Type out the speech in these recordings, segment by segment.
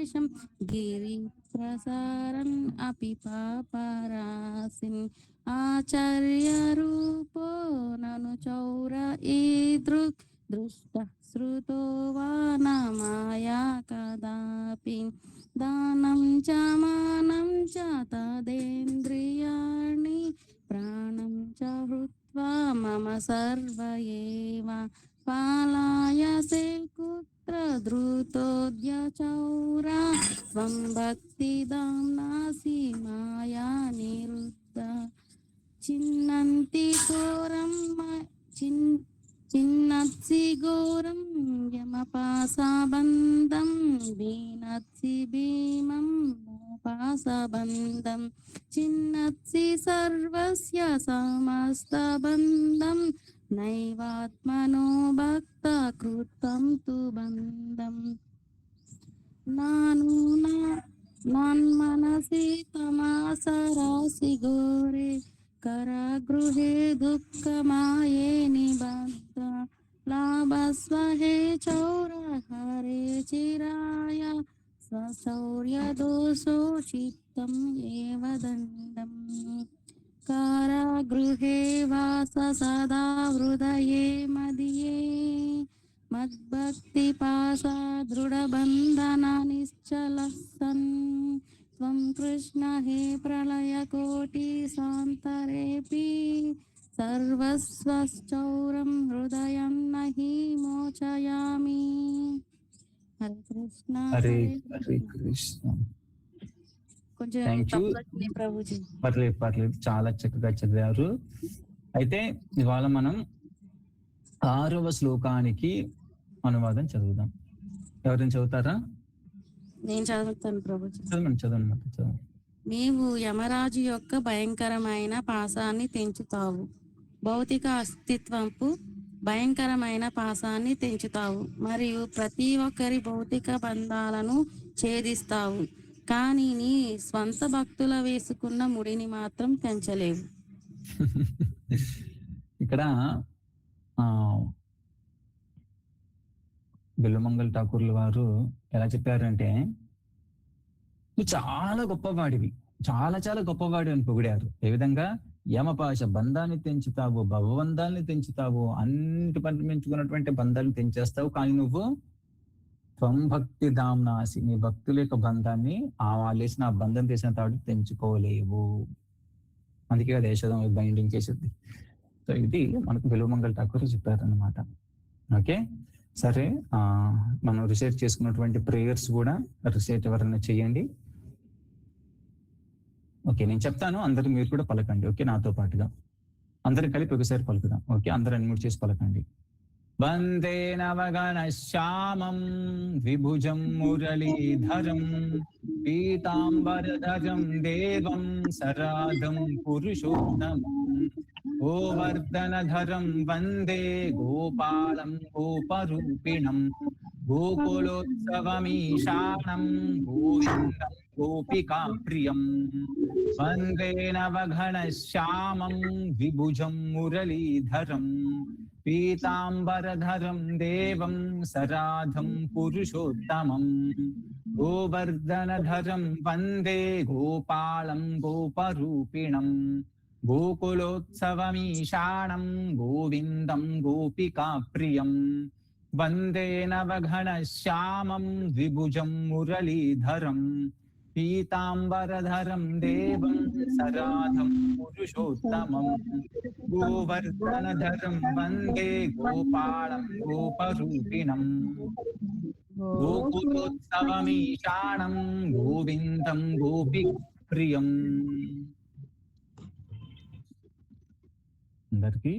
శేషం గిరి ప్రసారన్ అపి పాపరాసిన్ ఆచార్య రూపో నను చౌర ఈదృక్ దృష్ట శ్రుతో వా న మాయా కదాపి దానం చ మానం చ తదేంద్రియాణి ప్రాణం చ హృత్వా మమ సర్వ ఏవ పాలాయసే కుత్ర ధృతోద్య చౌరా త్వం భక్తిదాంనాసి మాయా నిరుద్ధ చిన్నంతి ఘోరం చిన్నత్సి ఘోరం యమపాసబంధం భీనత్సి భీమం పాసబంధం చిన్నత్సి సర్వస్య సమస్తబంధం నైవాత్మనో భక్త కృతం తు బంధం నాను నాన్మనసి తమాసరాసి ఘోరే కరగృహే దుఃఖమాయే నిబద్ధ లాభస్వ హే చౌర హరే చిరాయ స్వశౌర్య దోషో చిత్తం ఏవ దండం కారాగృహే వాస సదా హృదయే మదియే మద్భక్తి పాసా దృఢబంధన నిశ్చల సన్ త్వం కృష్ణ హే ప్రళయ కోటి సాంతరేపి సర్వస్వశ్చౌరం హృదయం నహి మోచయామి. హరే కృష్ణ హరే హరే కృష్ణ. కొంచెం ప్రభుజీ. పర్లేదు చాలా చక్కగా చదివారు. అయితే ఇవాళ మనం 6వ శ్లోకానికి అనువాదం చదువుదాం. ఎవరైనా చదువుతారా? నేను చదువుతాను ప్రభుజీ. చదవండి. నీవు యమరాజు యొక్క భయంకరమైన పాశాన్ని తెంచుతావు, భౌతిక అస్తిత్వంపు భయంకరమైన పాశాన్ని తెంచుతావు, మరియు ప్రతి ఒక్కరి భౌతిక బంధాలను ఛేదిస్తావు. కానీ నీ స్వంత భక్తుల వేసుకున్న ముడిని మాత్రం తెంచలేవు. ఇక్కడ బిల్వమంగళ ఠాకూర్ల వారు ఎలా చెప్పారంటే, నువ్వు చాలా గొప్పవాడివి, చాలా చాలా గొప్పవాడి అని పొగిడారు. ఏ విధంగా? యమపాశ బంధాన్ని తెంచుతావు, భవబంధాన్ని తెంచుతావు, అన్నిటి పని పెంచుకున్నటువంటి బంధాలను తెంచేస్తావు. కానీ నువ్వు త్వం భక్తి దాంనాసి, నీ భక్తుల యొక్క బంధాన్ని వాళ్ళేసిన ఆ బంధం చేసిన తాడు తెంచుకోలేవు. అందుకే కదా యశోదం బైండింగ్ చేసేది. సో ఇది మనకు బిల్వమంగళ ఠాకూర్ చెప్పారనమాట. ఓకే, సరే. మనం రిసైట్ చేసుకున్నటువంటి ప్రేయర్స్ కూడా రిసైట్ ఎవరైనా చేయండి. ఓకే, నేను చెప్తాను, అందరూ మీరు కూడా పలకండి. ఓకే, నాతో పాటుగా అందరం కలిపి ఒకసారి పలుకుదాం. ఓకే, అందరూ అన్మ్యూట్ చేసి పలకండి. వందే నవగణ శ్యామం విభుజం మురళీధరం పీతాంబరధరం దేవం సరాధం పురుషోత్తమం గోవర్ధనధరం వందే గోపాలం గోపరూపిణం గోకులోత్సవమీశానం గోవిందం గోపికా ప్రియం వందే నవఘన శ్యామం విభుజం మురళీధరం పీతాంబరధరం దేవం సరాధం పురుషోత్తమం గోవర్ధనధరం వందే గోపాలం గోపరూపిణం గోకులోత్సవమీశానం గోవిందం గోపికా ప్రియం వందే నవఘన శ్యామం విభుజం మురళీధరం పీతాంబరధరం దేవం సరాధం పురుషోత్తమం గోవర్ధనధరం వందే గోపాలం గోపరూపిణం గోకులోత్సవమీశానం గోవిందం గోపి ప్రియం. అందరికి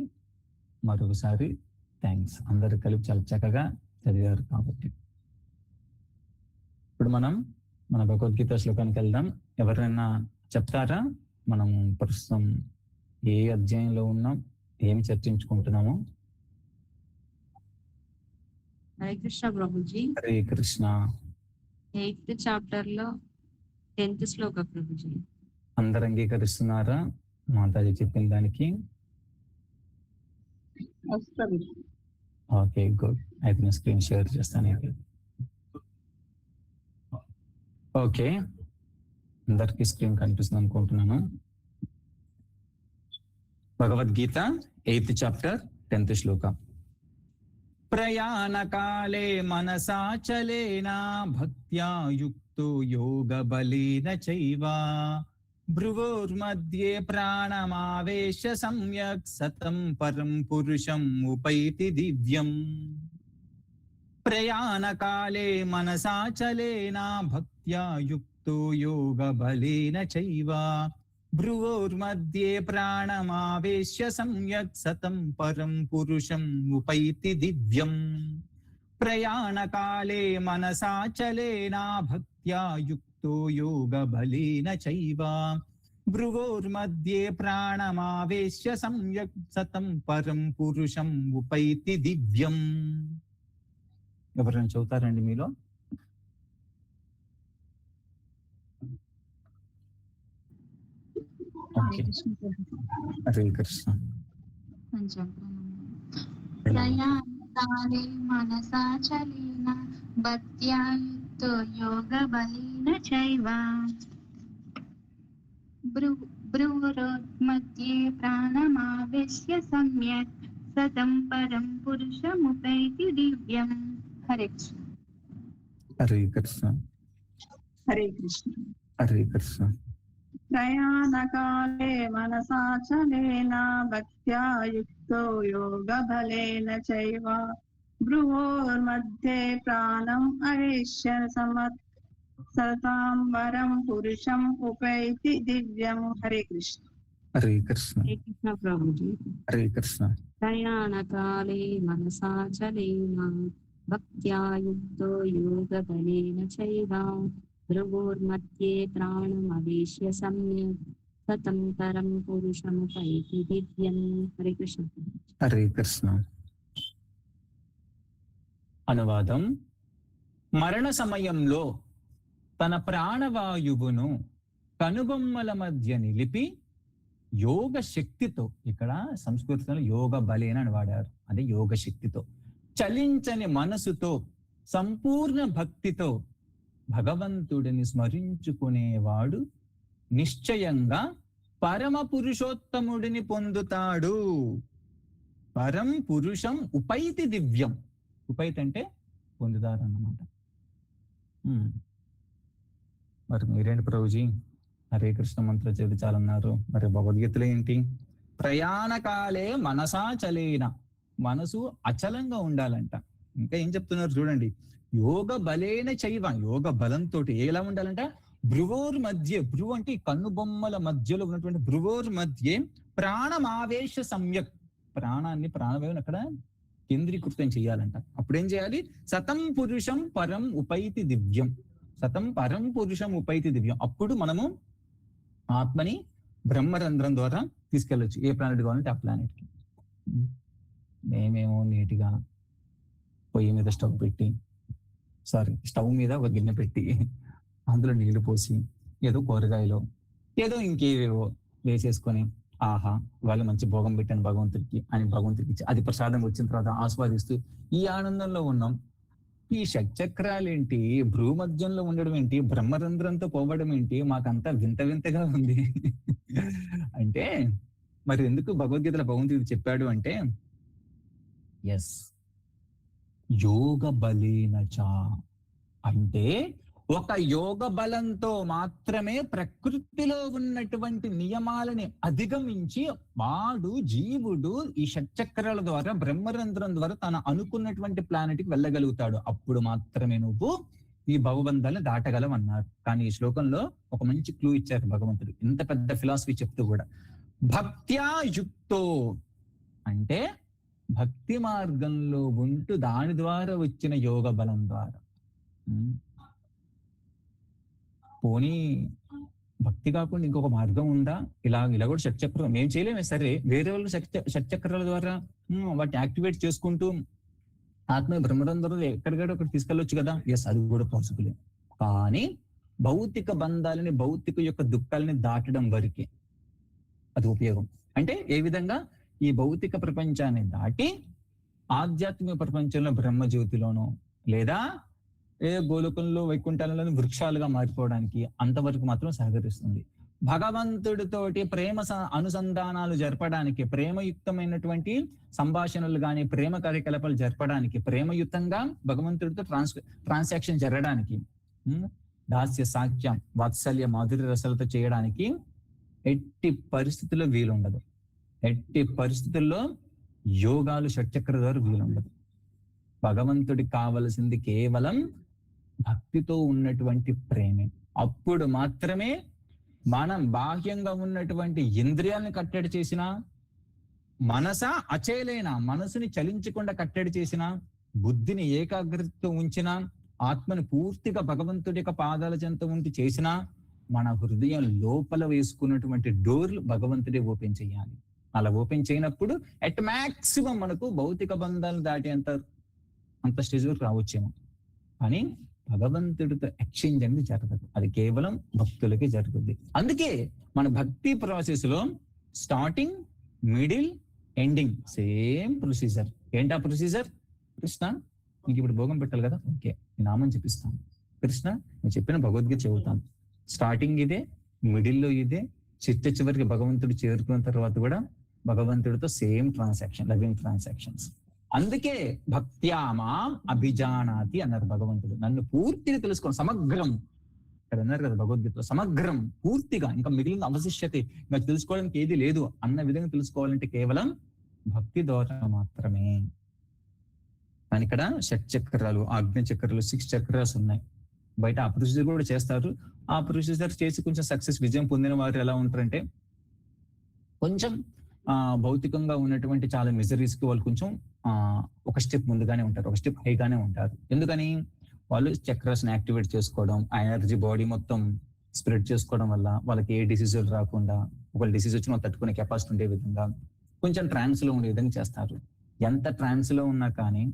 మరొకసారి థ్యాంక్స్. అందరు కలిపి చాలా చక్కగా చదివారు. కాబట్టి ఇప్పుడు మనం మన భగవద్గీత శ్లోకానికి వెళ్దాం. ఎవరైనా చెప్తారా? మనం ప్రస్తుతం ఏ అధ్యాయంలో ఉన్నాం, ఏమి చర్చించుకుంటున్నాము? హరే కృష్ణ ప్రభుజీ. హరే కృష్ణ. 8th చాప్టర్ లో 10th శ్లోక ప్రభుజీ. అందరు అంగీకరిస్తున్నారా మాతాజీ చెప్పిన దానికి? Okay, good. అయితే నేను స్క్రీన్ షేర్ చేస్తాను. ఓకే, అందరికి స్క్రీన్ కనిపిస్తుంది అనుకుంటున్నాను. భగవద్గీత 8th చాప్టర్ 10th శ్లోక. ప్రయాణకాలే మనసాచలేనా భక్త్యా యుక్తో యోగ బలేన చైవ భ్రువోర్మధ్యే ప్రాణమావేశ సమ్యక్ సతం పరం పురుషం ఉపైతి దివ్యం. ప్రయాణకాలే మనసాచలేనా భక్త్యా యుక్తో యోగ బలేన చైవ భ్రువోర్మధ్యే ప్రాణమావేశ్య సమ్యక్ సతం పరం పురుషం ఉపైతి దివ్యం. ప్రయాణకాలే మనసాచలేనా భక్త్యా యుక్తో యోగ బలేన చైవ భ్రువోర్మధ్యే ప్రాణమావేశ్య సమ్యక్ సతం పరం పురుషం ఉపైతి దివ్యం. ఎవరైనా చదువుతారండి మీలో? హరే కృష్ణ. ప్రయాణకాలే మనసాచలేన భక్త్యా యుక్తో యోగ బలేన చైవ భ్రువోర్మధ్యే ప్రాణమావేశ్య సమ్యక్ సతం పరం పురుషముపైతి దివ్యం. హరే కృష్ణ. హరే కృష్ణ. హరే కృష్ణ. హరే కృష్ణ. ప్రయాణకాలే మనసాచలేన భక్త్యా యుక్తో యోగ బలేన చైవ భ్రువోర్మధ్యే ప్రాణం అవేశ్య సతాం వరం పురుషం ఉపైతి దివ్యం. హరే కృష్ణ. హరే కృష్ణ. హరే కృష్ణ ప్రభుజీ. హరే కృష్ణ. ప్రయాణకాలే మనసాచలేన భక్త్యా యుక్తో యోగ బలేన చైవ భ్రువోర్మధ్యే ప్రాణమవేశ్య సమ్యక్ సతం పరం పురుషముపైతి దివ్యం. హరే కృష్ణ. హరే కృష్ణ. అనువాదం. మరణ సమయంలో తన ప్రాణవాయువును కనుబొమ్మల మధ్య నిలిపి యోగ శక్తితో, ఇక్కడ సంస్కృతంలో యోగ బలేన అని వాడారు, అదే యోగ శక్తితో, చలించని మనసుతో, సంపూర్ణ భక్తితో భగవంతుడిని స్మరించుకునేవాడు నిశ్చయంగా పరమ పురుషోత్తముడిని పొందుతాడు. పరం పురుషం ఉపైతి దివ్యం. ఉపైతి అంటే పొందుతారు అన్నమాట. మరి మీరేంటి ప్రభుజీ హరే కృష్ణ మంత్ర చదివించాలన్నారు, మరి భగవద్గీతలో ఏంటి? ప్రయాణకాలే మనసాచలేన, మనసు అచలంగా ఉండాలంట. ఇంకా ఏం చెప్తున్నారు చూడండి, యోగ బలేన చైవ, యోగ బలంతో ఎలా ఉండాలంట? భ్రువోర్ మధ్య, భ్రువు అంటే కన్నుబొమ్మల మధ్యలో ఉన్నటువంటి భ్రువోర్ మధ్య ప్రాణమావేశ సమ్యక్, ప్రాణాన్ని ప్రాణవాయువుని అక్కడ కేంద్రీకృతం చేయాలంట. అప్పుడేం చేయాలి? సతం పురుషం పరం ఉపైతి దివ్యం, సతం పరం పురుషం ఉపైతి దివ్యం. అప్పుడు మనము ఆత్మని బ్రహ్మరంధ్రం ద్వారా తీసుకెళ్ళొచ్చు, ఏ ప్లానెట్ కావాలంటే ఆ ప్లానెట్ కి. మేమేమో నీట్గా పొయ్యి మీద స్టవ్ మీద ఒక గిన్నె పెట్టి అందులో నీళ్లు పోసి ఏదో కూరగాయలు ఏదో ఇంకేవేవో వేసేసుకొని, ఆహా వాళ్ళు మంచి భోగం పెట్టాను భగవంతుడికి అని భగవంతుడికి ఇచ్చి అది ప్రసాదం వచ్చిన తర్వాత ఆస్వాదిస్తూ ఈ ఆనందంలో ఉన్నాం. ఈ షట్చక్రాలేంటి, భ్రూమధ్యంలో ఉండడం ఏంటి, బ్రహ్మరంధ్రంతో పోవడం ఏంటి, మాకంతా వింత వింతగా ఉంది అంటే మరి ఎందుకు భగవద్గీతలో భగవంతుడు చెప్పాడు అంటే, ఎస్ యోగ బలేనచ అంటే ఒక యోగ బలంతో మాత్రమే ప్రకృతిలో ఉన్నటువంటి నియమాలని అధిగమించి వాడు జీవుడు ఈ షట్చక్రాల ద్వారా బ్రహ్మరంధ్రం ద్వారా తను అనుకున్నటువంటి ప్లానెట్ కి వెళ్ళగలుగుతాడు. అప్పుడు మాత్రమే నువ్వు ఈ భవబంధాలను దాటగలవు అన్నారు. కానీ ఈ శ్లోకంలో ఒక మంచి క్లూ ఇచ్చారు భగవంతుడు, ఇంత పెద్ద ఫిలాసఫీ చెప్తూ కూడా. భక్త్యా యుక్తో అంటే భక్తి మార్గంలో ఉంటూ దాని ద్వారా వచ్చిన యోగ బలం ద్వారా. పోనీ భక్తి కాకుండా ఇంకొక మార్గం ఉందా? ఇలా కూడా షట్చక్రం మేము చేయలేమే, సరే వేరే వాళ్ళు షట్చక్రాల ద్వారా వాటిని యాక్టివేట్ చేసుకుంటూ ఆత్మ బ్రహ్మరంధ్రం ఎక్కడికక్కడ ఒకటి తీసుకెళ్ళొచ్చు కదా. ఎస్, అది కూడా పాసిబుల్. కానీ భౌతిక బంధాలని, భౌతిక యొక్క దుఃఖాలని దాటడం వరకే అది ఉపయోగం. అంటే ఏ విధంగా? ఈ భౌతిక ప్రపంచాన్ని దాటి ఆధ్యాత్మిక ప్రపంచంలో బ్రహ్మజ్యోతిలోనో లేదా గోలోకంలో వైకుంఠాలలో వృక్షాలుగా మారిపోవడానికి అంతవరకు మాత్రం సహకరిస్తుంది. భగవంతుడితోటి ప్రేమ అనుసంధానాలు జరపడానికి, ప్రేమయుక్తమైనటువంటి సంభాషణలు కానీ ప్రేమ కార్యకలాపాలు జరపడానికి, ప్రేమయుక్తంగా భగవంతుడితో ట్రాన్సాక్షన్ జరగడానికి, దాస్య సాఖ్యం వాత్సల్య మాధుర్య రసాలతో చేయడానికి ఎట్టి పరిస్థితుల్లో వీలుండదు. ఎట్టి పరిస్థితుల్లో యోగాలు షట్చక్ర ద్వారా వీలుండదు. భగవంతుడికి కావలసింది కేవలం భక్తితో ఉన్నటువంటి ప్రేమే. అప్పుడు మాత్రమే మనం బాహ్యంగా ఉన్నటువంటి ఇంద్రియాలను కట్టడి చేసిన, మనస అచేలైన మనసుని చలించకుండా కట్టడి చేసిన, బుద్ధిని ఏకాగ్రతతో ఉంచిన, ఆత్మను పూర్తిగా భగవంతుడి యొక్క పాదాల చెంత ఉండి చేసిన, మన హృదయం లోపల వేసుకున్నటువంటి డోర్లు భగవంతుడే ఓపెన్ చేయాలి. అలా ఓపెన్ చేయనప్పుడు అట్ మాక్సిమం మనకు భౌతిక బంధాలు దాటి అంత స్టేజ్ వరకు రావచ్చేమో, కానీ భగవంతుడితో ఎక్స్చేంజ్ అనేది జరగదు. అది కేవలం భక్తులకే జరుగుతుంది. అందుకే మన భక్తి ప్రాసెస్ లో starting, middle, ending same procedure. ఏంటా ప్రొసీజర్? కృష్ణ నీకు ఇప్పుడు భోగం పెట్టాలి కదా, ఓకే నీ నామం చెప్పిస్తాను. కృష్ణ నేను చెప్పిన భగవద్గీత చెబుతాను. స్టార్టింగ్ ఇదే, మిడిల్లో ఇదే, చివరికి భగవంతుడు చేరుకున్న తర్వాత కూడా భగవంతుడితో సేమ్ ట్రాన్సాక్షన్, లవింగ్ ట్రాన్సాక్షన్స్. అందుకే భక్త్యామాం అభిజానాతి అన్నారు భగవంతుడు. నన్ను పూర్తిగా తెలుసుకోండి, సమగ్రం. ఇక్కడ అన్నారు కదా భగవద్గీతలో, సమగ్రం, పూర్తిగా, ఇంకా మిగిలిన అవశిష్యత, ఇంకా తెలుసుకోవడానికి ఏది లేదు అన్న విధంగా తెలుసుకోవాలంటే కేవలం భక్తి ద్వారా మాత్రమే. కానీ ఇక్కడ షట్చక్రాలు, ఆజ్ఞ చక్రాలు, 6 చక్రాలు ఉన్నాయి. బయట ఆ ప్రొసీజర్ కూడా చేస్తారు. ఆ ప్రొసీజర్ చేసి కొంచెం సక్సెస్, విజయం పొందిన వారు ఎలా ఉంటారంటే, కొంచెం భౌతికంగా ఉన్నటువంటి చాలా మిజరీస్ కి వాళ్ళు కొంచెం ఒక స్టెప్ ముందుగానే ఉంటారు, ఒక స్టెప్ హైగానే ఉంటారు. ఎందుకని? వాళ్ళు చక్రాస్ ని యాక్టివేట్ చేసుకోవడం, ఆ ఎనర్జీ బాడీ మొత్తం స్ప్రెడ్ చేసుకోవడం వల్ల వాళ్ళకి ఏ డిసీజులు రాకుండా, ఒక డిసీజ్ వచ్చిన తట్టుకునే కెపాసిటీ ఉండే విధంగా కొంచెం ట్రాన్స్ లో ఉండే విధంగా చేస్తారు. ఎంత ట్రాన్స్ లో ఉన్నా కానీ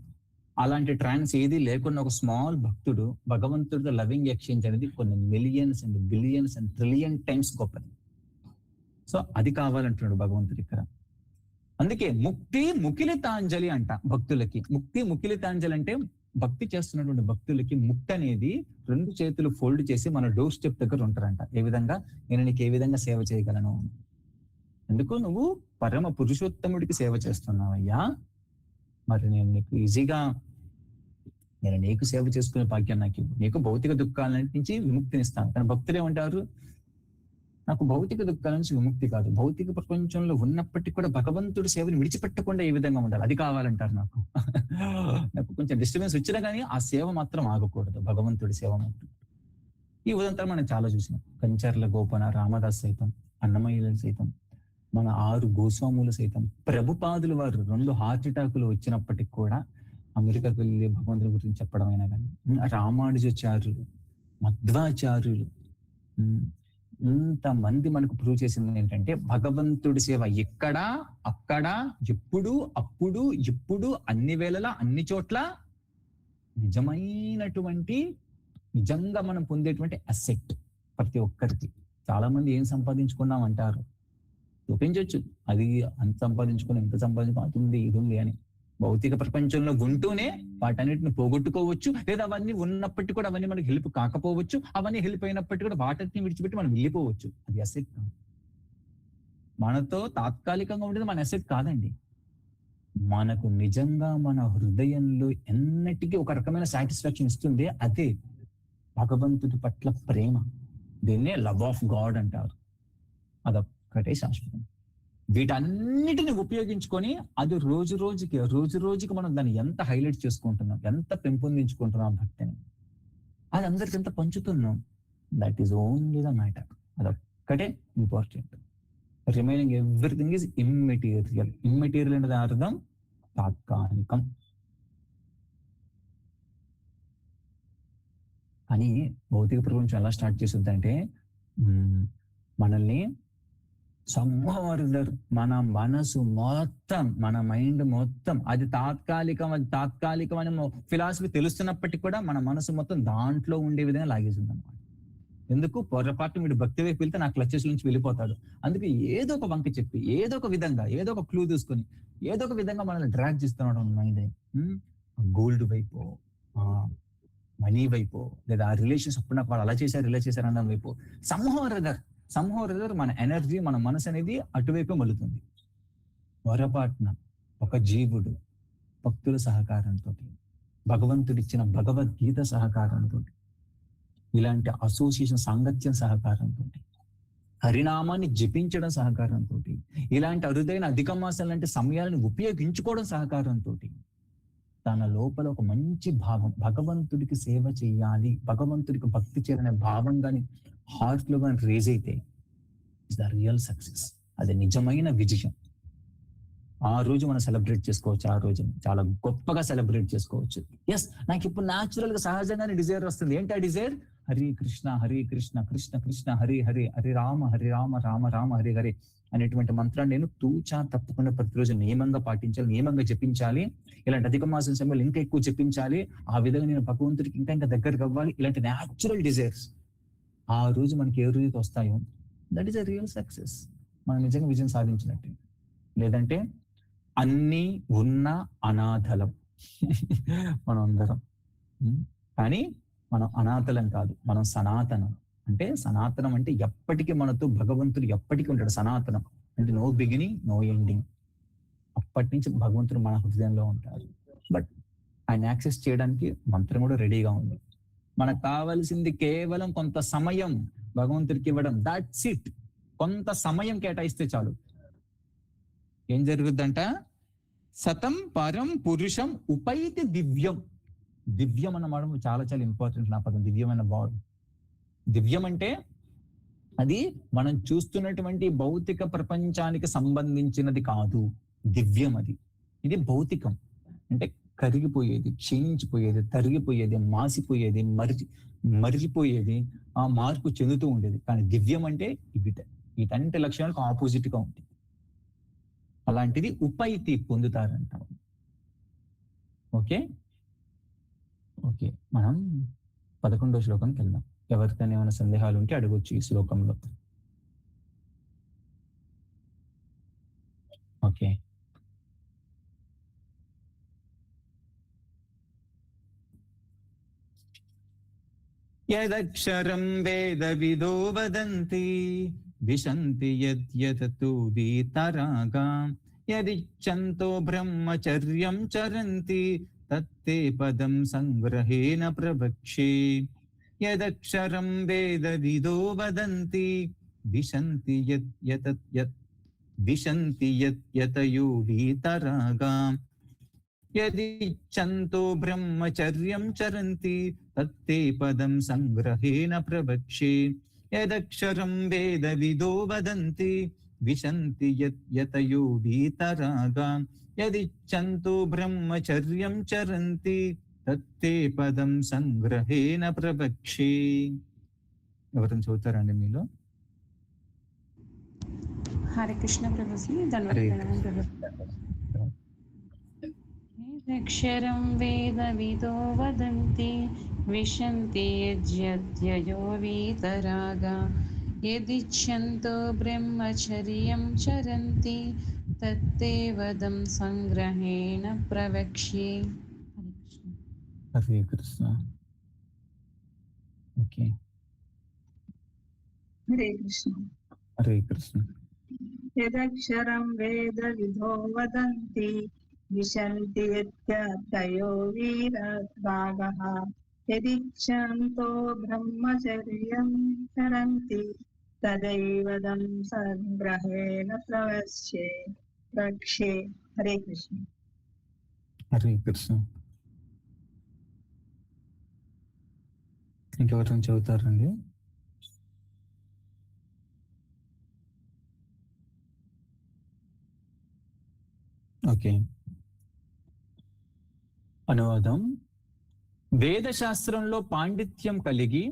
అలాంటి ట్రాన్స్ ఏది లేకుండా ఒక స్మాల్ భక్తుడు భగవంతుడితో లవింగ్ ఎక్స్చేంజ్ అనేది కొన్ని millions and billions and trillion times గొప్పది. సో అది కావాలంటున్నాడు భగవంతుడు ఇక్కడ. అందుకే ముక్తి ముకిలితాంజలి అంట భక్తులకి. ముక్తి ముకిలితాంజలి అంటే భక్తి చేస్తున్నటువంటి భక్తులకి ముక్తి అనేది 2 చేతులు ఫోల్డ్ చేసి మన డోర్ స్టెప్ దగ్గర ఉంటారంట. ఏ విధంగా? నేను నీకు ఏ విధంగా సేవ చేయగలను? ఎందుకు? నువ్వు పరమ పురుషోత్తముడికి సేవ చేస్తున్నావయ్యా, మరి నేను నీకు ఈజీగా నేను నీకు సేవ చేసుకునే భాగ్యం నాకు ఇవ్వు, నీకు భౌతిక దుఃఖాల నుంచి విముక్తినిస్తాను. కానీ భక్తులు ఏమంటారు? నాకు భౌతిక దుఃఖాల నుంచి విముక్తి కాదు, భౌతిక ప్రపంచంలో ఉన్నప్పటికీ కూడా భగవంతుడి సేవని విడిచిపెట్టకుండా ఏ విధంగా ఉండాలి అది కావాలంటారు. నాకు కొంచెం డిస్టర్బెన్స్ వచ్చినా కానీ ఆ సేవ మాత్రం ఆగకూడదు, భగవంతుడి సేవ మాత్రం. ఈ ఉదంతా మనం చాలా చూసినాం. కంచర్ల గోపన రామదాస్ సైతం, అన్నమయ్యలు సైతం, మన 6 గోస్వాములు సైతం, ప్రభుపాదులు వారు 2 హార్ట్ అటాకులు వచ్చినప్పటికి కూడా అమెరికాకు వెళ్ళి భగవంతుడి గురించి చెప్పడం అయినా కానీ, రామానుజాచార్యులు, మధ్వాచార్యులు, ఇంతమంది మనకు ప్రూవ్ చేసింది ఏంటంటే భగవంతుడి సేవ ఎక్కడ, అక్కడ, ఎప్పుడు, అప్పుడు, ఇప్పుడు, అన్ని వేళలా, అన్ని చోట్ల నిజమైనటువంటి, నిజంగా మనం పొందేటువంటి అసెట్ ప్రతి ఒక్కరికి. చాలా మంది ఏం సంపాదించుకున్నాం అంటారు, చూపించవచ్చు, అది అంత సంపాదించుకుని ఎంత సంపాదించుకుని అది ఉంది ఇది ఉంది అని. భౌతిక ప్రపంచంలో ఉంటూనే వాటన్నిటిని పోగొట్టుకోవచ్చు, లేదా అవన్నీ ఉన్నప్పటికీ కూడా అవన్నీ మనకి హెల్ప్ కాకపోవచ్చు, అవన్నీ హెల్ప్ అయినప్పటికీ కూడా వాటిని విడిచిపెట్టి మనం వెళ్ళిపోవచ్చు. అది అసెట్ కాదు. మనతో తాత్కాలికంగా ఉండేది మన అసెట్ కాదండి. మనకు నిజంగా మన హృదయంలో ఎన్నటికీ ఒక రకమైన సాటిస్ఫాక్షన్ ఇస్తుంది, అదే భగవంతుడి పట్ల ప్రేమ. దీన్నే లవ్ ఆఫ్ గాడ్ అంటారు. అదొక్కటే శాశ్వతం. వీటన్నిటిని ఉపయోగించుకొని అది రోజు రోజుకి మనం దాన్ని ఎంత హైలైట్ చేసుకుంటున్నాం, ఎంత పెంపొందించుకుంటున్నాం భక్తిని, అది అందరికి ఎంత పంచుతున్నాం. That is only the matter. అదొక్కటే important. Remaining everything is immaterial. Immaterial అనేది అర్థం తాత్కాలికం. కానీ భౌతిక ప్రపంచం ఎలా స్టార్ట్ చేస్తుందంటే మనల్ని సంహోర్దర్, మన మనసు మొత్తం, మన మైండ్ మొత్తం అది తాత్కాలికం అని ఫిలాసఫీ తెలుస్తున్నప్పటికీ కూడా మన మనసు మొత్తం దాంట్లో ఉండే విధంగా లాగేసింది అనమాట. ఎందుకు? పొరపాటు వీడు భక్తి వైపు వెళ్తే నా క్లచెస్ నుంచి వెళ్ళిపోతాడు. అందుకే ఏదో ఒక వంక చెప్పి, ఏదో ఒక విధంగా, ఏదో ఒక క్లూ తీసుకొని, ఏదో ఒక విధంగా మనల్ని డ్రాగ్ చేస్తున్నాడు మైండ్. గోల్డ్ వైపు, మనీ వైపు, లేదా ఆ రిలేషన్స్ అప్పుడు నాకు వాళ్ళు అలా చేశారు ఇలా చేశారు అన్న వైపు, సంహోరదర్ మన ఎనర్జీ, మన మనసు అనేది అటువైపు మలుతుంది. పొరపాటున ఒక జీవుడు భక్తుల సహకారంతో, భగవంతుడిచ్చిన భగవద్గీత సహకారంతో, ఇలాంటి అసోసియేషన్ సాంగత్యం సహకారంతో, హరినామాన్ని జపించడం సహకారంతో, ఇలాంటి అరుదైన అధిక మాసాలు లాంటి సమయాలను ఉపయోగించుకోవడం సహకారంతో తన లోపల ఒక మంచి భావం, భగవంతుడికి సేవ చేయాలి, భగవంతుడికి భక్తి చేయాలనే భావంగాని హార్ట్ లో కానీ రేజ్ అయితే ఇట్స్ ద రియల్ సక్సెస్. అది నిజమైన విజయం. ఆ రోజు మనం సెలబ్రేట్ చేసుకోవచ్చు, ఆ రోజు చాలా గొప్పగా సెలబ్రేట్ చేసుకోవచ్చు. ఎస్, నాకు ఇప్పుడు న్యాచురల్ గా సహజంగానే డిజైర్ వస్తుంది. ఏంటి ఆ డిజైర్? హరి కృష్ణ కృష్ణ కృష్ణ హరి హరి, హరి రామ రామ రామ హరి హరి అనేటువంటి మంత్రాన్ని నేను తూచా తప్పకుండా ప్రతిరోజు నియమంగా పాటించాలి, నియమంగా జపించాలి. ఇలాంటి అధిక మాసం సమయంలో ఇంకా ఎక్కువ జపించాలి. ఆ విధంగా నేను భగవంతుడికి ఇంకా ఇంకా దగ్గరకు అవ్వాలి. ఇలాంటి న్యాచురల్ డిజైర్స్ ఆ రోజు మనకి ఏ రోజు వస్తాయో that is a real success. మనం నిజంగా విజయం సాధించినట్టు. లేదంటే అన్నీ ఉన్న అనాథలం మనం అందరం. కానీ మనం అనాథలం కాదు, మనం సనాతనం. అంటే సనాతనం అంటే ఎప్పటికీ మనతో భగవంతుడు ఎప్పటికీ ఉంటాడు. సనాతనం అంటే నో బిగినింగ్ నో ఎండింగ్. అప్పటి నుంచి భగవంతుడు మన హృదయంలో ఉంటారు. బట్ ఆయన యాక్సెస్ చేయడానికి మంత్రం కూడా రెడీగా ఉంది. మనకు కావాల్సింది కేవలం కొంత సమయం భగవంతుడికి ఇవ్వడం. That's it. కొంత సమయం కేటాయిస్తే చాలు. ఏం జరుగుద్దంట? సతం పరం పురుషం ఉపైతి దివ్యం. దివ్యం అన్నమాట చాలా చాలా ఇంపార్టెంట్ నా పదం. దివ్యమైన బాడ్. దివ్యం అంటే అది మనం చూస్తున్నటువంటి భౌతిక ప్రపంచానికి సంబంధించినది కాదు. దివ్యం అది. ఇది భౌతికం అంటే కరిగిపోయేది, క్షీణించిపోయేది, తరిగిపోయేది, మాసిపోయేది, మరిచిపోయేది, ఆ మార్పు చెందుతూ ఉండేది. కానీ దివ్యం అంటే వీటన్నిటి లక్షణాలకు ఆపోజిట్ గా ఉంది. అలాంటిది ఉపైతి పొందుతారంట. ఓకే ఓకే, మనం 11వ శ్లోకానికి వెళ్దాం. ఎవరికైనా ఏమైనా సందేహాలు ఉంటే అడగొచ్చు ఈ శ్లోకంలో. ఓకే, యదక్షరం వేదవిదో వదంతి విశంతి యద్యతతు వీతరాగా యదిచ్ఛంతో బ్రహ్మచర్యం చరంతి తత్తే పదం సంగ్రహేణ ప్రవక్ష్యే. యదక్షరం వేదవిదో వదంతి విశంతి యతయో వీతరాగా యదిచ్ఛంతో బ్రహ్మచర్యం చరంతి తత్తే పదం సంగ్రహేణ ప్రవక్ష్యే. యదక్షరం వేదవిదో వదంతి విశంతి యతయో వీతరాగా యదిచ్ఛంతో బ్రహ్మచర్యం చరంతి తత్తే పదం సంగ్రహేణ ప్రవక్ష్యే. ఎవరైనా చదువుతారండి మీలో? హరే కృష్ణ ప్రభుజీ. అక్షరం వేదవిదో వదంతి విశంతి యద్యతయో వీతరాగా యదిచ్ఛంతో బ్రహ్మచర్యం చరంతి తత్తే పదం సంగ్రహేణ ప్రవక్ష్యే. హరే కృష్ణ. ఓకే, హరే కృష్ణ. హరే కృష్ణ. యదక్షరం వేద విధో వదంతి విశంతి యత్యతయో వీతరాగః యదిచ్ఛంతో బ్రహ్మచర్యం చరంతి తదైవదం సంగ్రహేణ ప్రవక్ష్యే. హరే కృష్ణ. హరే కృష్ణ. ఇంకెవరైనా చదువుతారండి? ఓకే, అనువాదం. వేదశాస్త్రంలో పాండిత్యం కలిగి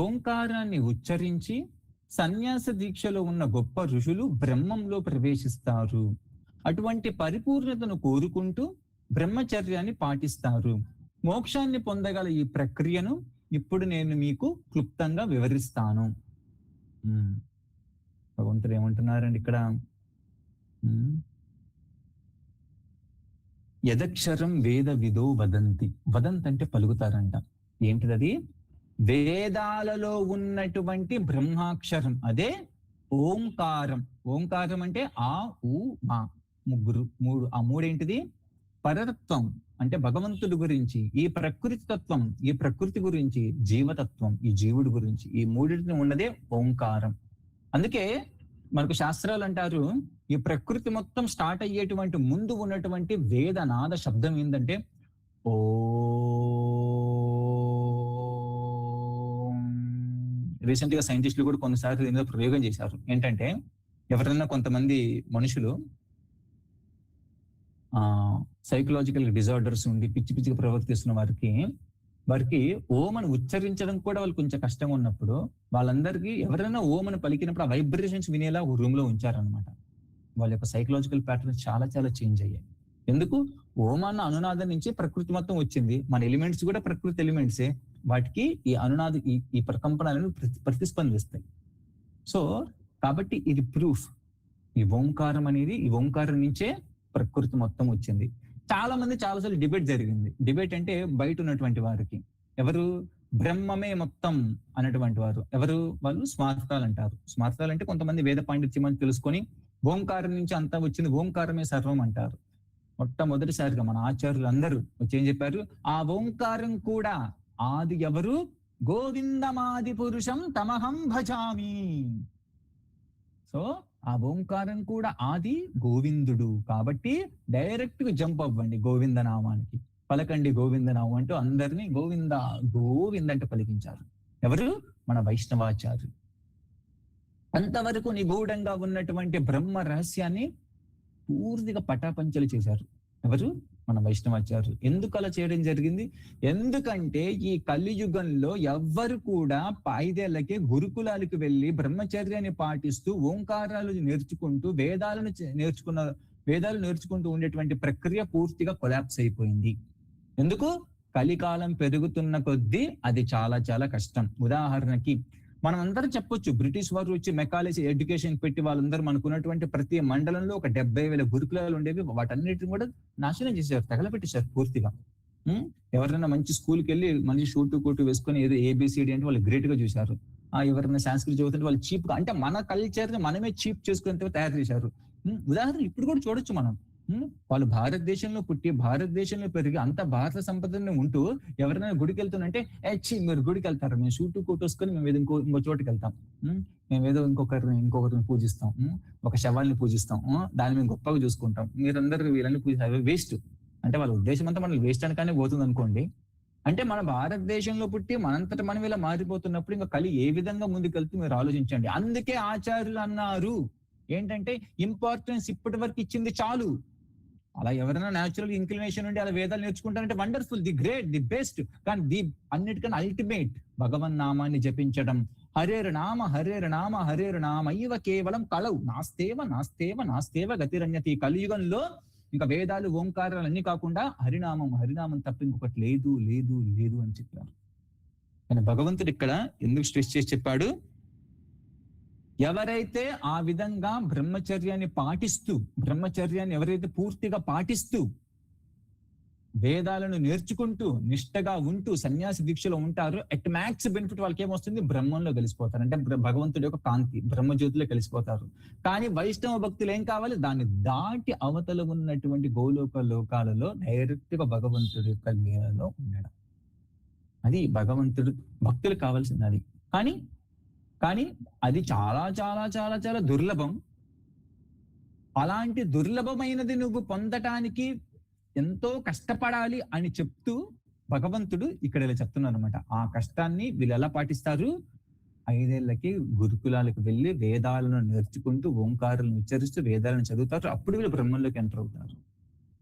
ఓంకారాన్ని ఉచ్చరించి సన్యాస దీక్షలో ఉన్న గొప్ప ఋషులు బ్రహ్మంలో ప్రవేశిస్తారు. అటువంటి పరిపూర్ణతను కోరుకుంటూ బ్రహ్మచర్యాన్ని పాటిస్తారు. మోక్షాన్ని పొందగల ఈ ప్రక్రియను ఇప్పుడు నేను మీకు క్లుప్తంగా వివరిస్తాను. భగవంతుడు ఏమంటున్నారండి ఇక్కడ? యదక్షరం వేద విదో వదంతి. వదంత్ అంటే పలుకుతారంట. ఏంటిది అది? వేదాలలో ఉన్నటువంటి బ్రహ్మాక్షరం, అదే ఓంకారం. ఓంకారం అంటే ఆ, ఊ, మా, మూడు. ఆ మూడేంటిది? పరతత్వం అంటే భగవంతుడి గురించి, ఈ ప్రకృతి తత్వం, ఈ ప్రకృతి గురించి, జీవతత్వం, ఈ జీవుడి గురించి, ఈ మూడింటిని ఉన్నదే ఓంకారం. అందుకే మనకు శాస్త్రాలు అంటారు, ఈ ప్రకృతి మొత్తం స్టార్ట్ అయ్యేటువంటి ముందు ఉన్నటువంటి వేదనాద శబ్దం ఏంటంటే ఓ. రీసెంట్ గా సైంటిస్టులు కూడా కొన్నిసార్లు ఏదో ప్రయోగం చేశారు. ఏంటంటే ఎవరైనా కొంతమంది మనుషులు సైకలాజికల్ డిజార్డర్స్ ఉండి పిచ్చి పిచ్చిగా ప్రవర్తిస్తున్న వారికి ఓం అని ఉచ్చరించడం కూడా వాళ్ళు కొంచెం కష్టంగా ఉన్నప్పుడు వాళ్ళందరికీ ఎవరైనా ఓం అని పలికినప్పుడు ఆ వైబ్రేషన్స్ వినేలా ఒక రూమ్ లో ఉంచారనమాట. వాళ్ళ యొక్క సైకలాజికల్ ప్యాటర్న్స్ చాలా చాలా చేంజ్ అయ్యాయి. ఎందుకు? ఓం అన్న అనునాదం నుంచి ప్రకృతి మొత్తం వచ్చింది. మన ఎలిమెంట్స్ కూడా ప్రకృతి ఎలిమెంట్సే. వాటికి ఈ అనునాద ఈ ప్రకంపనాలను ప్రతిస్పందిస్తాయి. సో కాబట్టి ఇది ప్రూఫ్. ఈ ఓంకారం అనేది, ఈ ఓంకారం నుంచే ప్రకృతి మొత్తం వచ్చింది. చాలా మంది చాలాసార్లు డిబేట్ జరిగింది. డిబేట్ అంటే బయట ఉన్నటువంటి వారికి, ఎవరు బ్రహ్మమే మొత్తం అనేటువంటి వారు ఎవరు? వాళ్ళు స్మార్థాలు అంటారు. స్మార్థాలు అంటే కొంతమంది వేద పాండిత్యం అని తెలుసుకొని ఓంకారం నుంచి అంతా వచ్చింది, ఓంకారమే సర్వం అంటారు. మొట్టమొదటిసారిగా మన ఆచార్యులు అందరూ వచ్చి ఏం చెప్పారు? ఆ ఓంకారం కూడా ఆది ఎవరు? గోవిందమాది పురుషం తమహం భజామి. సో ఆ ఓంకారం కూడా ఆది గోవిందుడు. కాబట్టి డైరెక్ట్ గా జంప్ అవ్వండి గోవింద నామానికి, పలకండి గోవింద నామం అంటూ అందరినీ గోవింద గోవింద అంటే పలికించారు. ఎవరు? మన వైష్ణవాచార్యులు. అంతవరకు నిగూఢంగా ఉన్నటువంటి బ్రహ్మ రహస్యాన్ని పూర్తిగా పటాపంచలు చేశారు. ఎవరు? మన వైష్ణవాచార్యులు. ఎందుకు అలా చేయడం జరిగింది? ఎందుకంటే ఈ కలియుగంలో ఎవ్వరు కూడా 5 ఏళ్లకే గురుకులాలకు వెళ్ళి బ్రహ్మచర్యాన్ని పాటిస్తూ ఓంకారాలు నేర్చుకుంటూ వేదాలు నేర్చుకుంటూ ఉండేటువంటి ప్రక్రియ పూర్తిగా కొలాప్స్ అయిపోయింది. ఎందుకు? కలికాలం పెరుగుతున్న కొద్దీ అది చాలా చాలా కష్టం. ఉదాహరణకి మనం అందరం చెప్పొచ్చు, బ్రిటిష్ వారు వచ్చి మెకాలజీ ఎడ్యుకేషన్ పెట్టి వాళ్ళందరూ మనకున్నటువంటి ప్రతి మండలంలో ఒక 70,000 గురుకులాలు ఉండేవి. వాటన్నిటిని కూడా నాశనం చేశారు, తగలబెట్టేశారు పూర్తిగా. ఎవరైనా మంచి స్కూల్కి వెళ్ళి మంచి షూటు కోటు వేసుకొని ఏదో ఏబిసిడి అంటే వాళ్ళు గ్రేట్ గా చూశారు. ఎవరైనా సంస్కృతి చదువుతుంటే వాళ్ళు చీప్ గా, అంటే మన కల్చర్ ని మనమే చీప్ చేసుకునేంత తయారు చేశారు. ఉదాహరణ ఇప్పుడు కూడా చూడొచ్చు మనం. వాళ్ళు భారతదేశంలో పుట్టి భారతదేశంలో పెరిగి అంత భారత సంపదని ఉంటూ ఎవరైనా గుడికి వెళ్తున్నంటే మీరు గుడికి వెళ్తారు, మేము షూటు కోట్ వేసుకొని మేము ఏదో ఇంకో చోటుకి వెళ్తాం, మేమేదో ఇంకొకరిని పూజిస్తాం, ఒక శవాల్ని పూజిస్తాం, దాన్ని మేము గొప్పగా చూసుకుంటాం, మీరందరూ వీళ్ళని పూజిస్తారు. వేస్ట్. అంటే వాళ్ళ ఉద్దేశం అంతా మనల్ని వేస్ట్ అనగానే పోతుంది అనుకోండి. అంటే మన భారతదేశంలో పుట్టి మనంతట మనం ఇలా మారిపోతున్నప్పుడు ఇంకా కలి ఏ విధంగా ముందుకెళ్తూ మీరు ఆలోచించండి. అందుకే ఆచార్యులు అన్నారు ఏంటంటే ఇంపార్టెన్స్ ఇప్పటి వరకు ఇచ్చింది చాలు. అలా ఎవరైనా న్యాచురల్ ఇంక్లినేషన్ ఉండి అలా వేదాలు నేర్చుకుంటారంటే wonderful, the great, the best. కానీ అన్నిటికన్నా అల్టిమేట్ భగవన్ నామాన్ని జపించడం. హరేరు నామ హరేరు నామ హరేరు నామ ఇవ కేవలం కలవు నాస్తేవ నాస్తేవ నాస్తేవ గతిరన్యతి. కలియుగంలో ఇంకా వేదాలు ఓంకారాలు అన్ని కాకుండా హరినామం తప్ప ఇంకొకటి లేదు లేదు లేదు అని చెప్పారు. కానీ భగవంతుడు ఇక్కడ ఎందుకు స్ట్రెస్ చేసి చెప్పాడు? ఎవరైతే ఆ విధంగా బ్రహ్మచర్యాన్ని ఎవరైతే పూర్తిగా పాటిస్తూ వేదాలను నేర్చుకుంటూ నిష్టగా ఉంటూ సన్యాసి దీక్షలో ఉంటారో అట్ మ్యాక్స్ బెనిఫిట్ వాళ్ళకి ఏమొస్తుంది? బ్రహ్మంలో కలిసిపోతారు. అంటే భగవంతుడి యొక్క కాంతి బ్రహ్మజ్యోతిలో కలిసిపోతారు. కానీ వైష్ణవ భక్తులు ఏం కావాలి? దాన్ని దాటి అవతల ఉన్నటువంటి గోలోక లోకాలలో డైరెక్ట్ గా భగవంతుడి యొక్క లీలలో ఉండడం. అది భగవంతుడు భక్తులు కావాల్సింది. అది కానీ అది చాలా చాలా చాలా చాలా దుర్లభం. అలాంటి దుర్లభమైనది నువ్వు పొందటానికి ఎంతో కష్టపడాలి అని చెప్తూ భగవంతుడు ఇక్కడ ఇలా చెప్తున్నారు అనమాట. ఆ కష్టాన్ని వీళ్ళు ఎలా పాటిస్తారు? 5 ఏళ్లకి గురుకులాలకు వెళ్ళి వేదాలను నేర్చుకుంటూ ఓంకారాలను ఉచ్చరిస్తూ వేదాలను చదువుతారు. అప్పుడు వీళ్ళు బ్రహ్మంలోకి ఎంటర్ అవుతారు.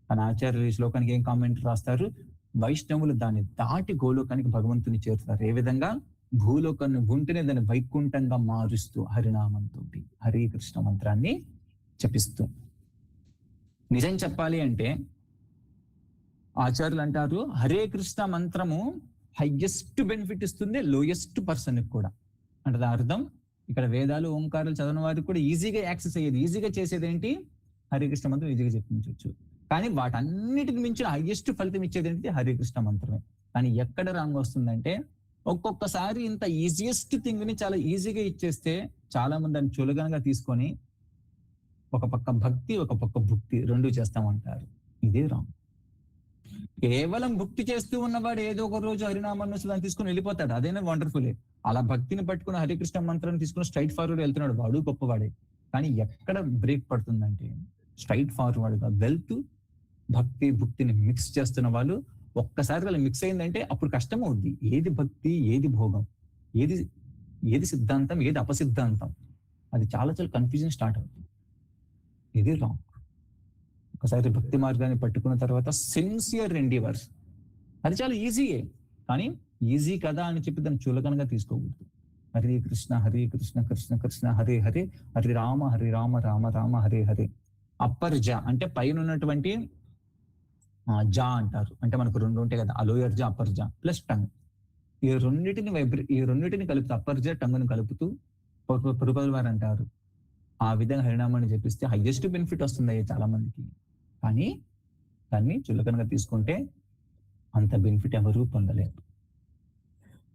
కానీ ఆచార్యులు ఈ శ్లోకానికి ఏం కామెంట్ రాస్తారు? వైష్ణవులు దాన్ని దాటి గోలోకానికి భగవంతుని చేరుతారు. ఏ విధంగా? భూలోకాన్ని ఉంటేనే దాన్ని వైకుంఠంగా మారుస్తూ హరినామంతో హరే కృష్ణ మంత్రాన్ని జపిస్తూ. నిజం చెప్పాలి అంటే ఆచార్యులు అంటారు హరే కృష్ణ మంత్రము హైయెస్ట్ బెనిఫిట్ ఇస్తుంది లోయెస్ట్ పర్సన్ కూడా. అంటే దాని అర్థం ఇక్కడ వేదాలు ఓంకారాలు చదివిన వారికి కూడా ఈజీగా యాక్సెస్ అయ్యేది, ఈజీగా చేసేది ఏంటి? హరే కృష్ణ మంత్రం ఈజీగా చెప్పించవచ్చు. కానీ వాటన్నిటికి మించిన హైయెస్ట్ ఫలితం ఇచ్చేది ఏంటి? హరే కృష్ణ మంత్రమే. కానీ ఎక్కడ రాంగ్ వస్తుందంటే ఒక్కొక్కసారి ఇంత ఈజియెస్ట్ థింగ్ ని చాలా ఈజీగా ఇచ్చేస్తే చాలా మంది దాన్ని చులకనగా తీసుకొని ఒక పక్క భక్తి ఒక పక్క భుక్తి రెండు చేస్తామంటారు. ఇదే రాంగ్. కేవలం భక్తి చేస్తూ ఉన్నవాడు ఏదో ఒక రోజు హరినామాన్ని దాన్ని తీసుకుని వెళ్ళిపోతాడు, అదేనా వండర్ఫుల్. అలా భక్తిని పట్టుకుని హరికృష్ణ మంత్రాన్ని తీసుకుని స్ట్రైట్ ఫార్వర్డ్ వెళ్తున్నాడు, వాడు గొప్పవాడే. కానీ ఎక్కడ బ్రేక్ పడుతుందంటే స్ట్రైట్ ఫార్వర్డ్ గా వెళ్తూ భక్తి భుక్తిని మిక్స్ చేస్తున్న వాళ్ళు ఒక్కసారి వాళ్ళు మిక్స్ అయిందంటే అప్పుడు కష్టం అవుద్ది. ఏది భక్తి ఏది భోగం, ఏది సిద్ధాంతం ఏది అపసిద్ధాంతం, అది చాలా చాలా కన్ఫ్యూజన్ స్టార్ట్ అవుతుంది. ఇది రాంగ్. ఒకసారి భక్తి మార్గాన్ని పట్టుకున్న తర్వాత సిన్సియర్ ఎండివర్స్, అది చాలా ఈజీయే. కానీ ఈజీ కదా అని చెప్పి దాన్ని చులకనగా తీసుకోకూడదు. హరే కృష్ణ కృష్ణ కృష్ణ హరే హరే, హరి రామ రామ రామ హరే హరే. అప్పర్ జా అంటే పైన ఉన్నటువంటి జా అంటారు, అంటే మనకు రెండు ఉంటాయి కదా, అలోయర్ జా అప్పర్ జా ప్లస్ టంగ్. ఈ రెండింటిని కలుపుతూ అప్పర్ జా టంగ్ను కలుపుతూ ప్రభుపాదుల వారు అంటారు ఆ విధంగా హరినామాన్ని జపిస్తే హైయెస్ట్ బెనిఫిట్ వస్తుంది చాలా మందికి. కానీ దాన్ని చులకనగా తీసుకుంటే అంత బెనిఫిట్ ఎవరూ పొందలేరు.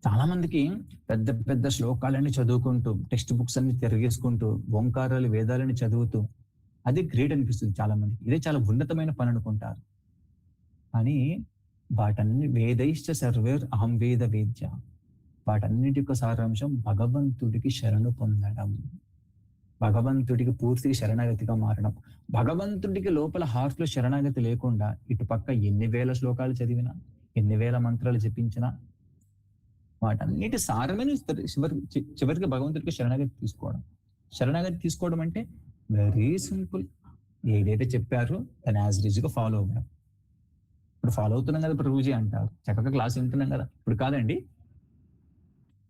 చాలా మందికి పెద్ద పెద్ద శ్లోకాలన్నీ చదువుకుంటూ టెక్స్ట్ బుక్స్ అన్ని తిరిగేసుకుంటూ ఓంకారాలు వేదాలని చదువుతూ అది గ్రేట్ అనిపిస్తుంది చాలా మందికి, ఇదే చాలా ఉన్నతమైన పని అనుకుంటారు. కానీ వాటన్ని వేదైశ్చ సర్వేర్ అహం వేద వేద్య, వాటన్నిటి యొక్క సారాంశం భగవంతుడికి శరణు పొందడం, భగవంతుడికి పూర్తిగా శరణాగతిగా మారడం. భగవంతుడికి లోపల హార్ట్ లో శరణాగతి లేకుండా ఇటుపక్క ఎన్ని వేల శ్లోకాలు చదివినా ఎన్ని వేల మంత్రాలు జపించినా వాటన్నిటి సారమే చివరికి భగవంతుడికి శరణాగతి తీసుకోవడం. శరణాగతి తీసుకోవడం అంటే వెరీ సింపుల్, ఏదైతే చెప్పారో దాన్ని యాజ్ ఇట్ ఈజ్ గా ఫాలో అవ్వడం. ఇప్పుడు ఫాలో అవుతున్నాం కదా ప్రభుజీ అంటారు, చక్కగా క్లాస్ వింటున్నాం కదా. ఇప్పుడు కాదండి,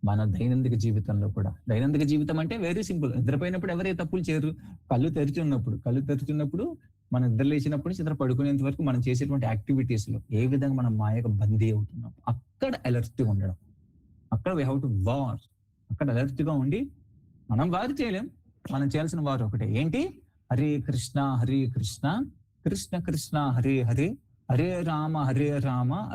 మన దైనందిక జీవితంలో కూడా, దైనందిక జీవితం అంటే వెరీ సింపుల్. నిద్రపోయినప్పుడు ఎవరైతే తప్పులు చేయరు, కళ్ళు తెరిచున్నప్పుడు మనం నిద్ర లేచినప్పుడు నిద్ర పడుకునేంత వరకు మనం చేసేటువంటి యాక్టివిటీస్ లో ఏ విధంగా మనం మాయకు బందీ అవుతున్నాం, అక్కడ అలర్ట్ ఉండడం. అక్కడ వీ హ్యావ్ టు వార్. అక్కడ అలర్ట్ గా ఉండి మనం వారు చేయలేం, మనం చేయాల్సిన వారు ఒకటే, ఏంటి? హరే కృష్ణ కృష్ణ కృష్ణ హరే హరే, హరే రామ